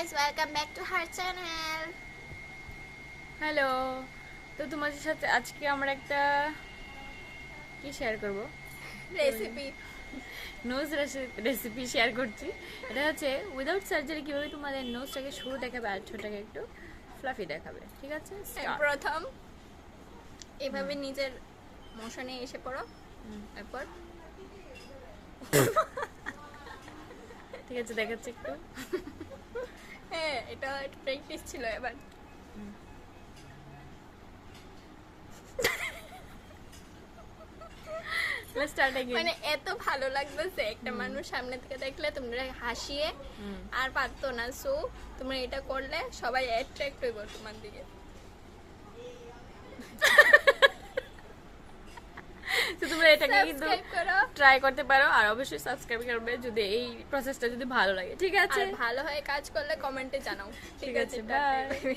guys, welcome back to her channel. Hello. তো তোমাদের সাথে আজকে আমরা একটা কি শেয়ার করব, Recipe. নোজ রেসিপি শেয়ার করছি। এটা হচ্ছে উইদাউট সার্জারি কিভাবে তোমাদের নোজটাকে সরু দেখাবে আর ছোটটাকে একটু ফ্লাফি দেখাবে। ঠিক আছে, start. প্রথম এভাবে নিজের মোশনে এসে পড়ো, তারপর ঠিক আছে, দেখাচ্ছি একটু। হ্যাঁ, এটা একটা প্র্যাকটিস ছিল। এবার লেটস স্টার্ট अगेन। মানে এত ভালো লাগতেছে একটা মানুষ সামনে থেকে দেখলে তোমরা হাসিয়ে আর পারতো না, সো তোমরা এটা করলে সবাই অ্যাট্রাক্ট হইব তোমার দিকে। তো তোমরা এটাকে কিন্তু সাবস্ক্রাইব করো, ট্রাই করতে পারো আর অবশ্যই সাবস্ক্রাইব করবে যদি এই প্রসেসটা যদি ভালো লাগে। ঠিক আছে, আর ভালো হয় কাজ করলে কমেন্টে জানাও। ঠিক আছে, টাটা। বাই।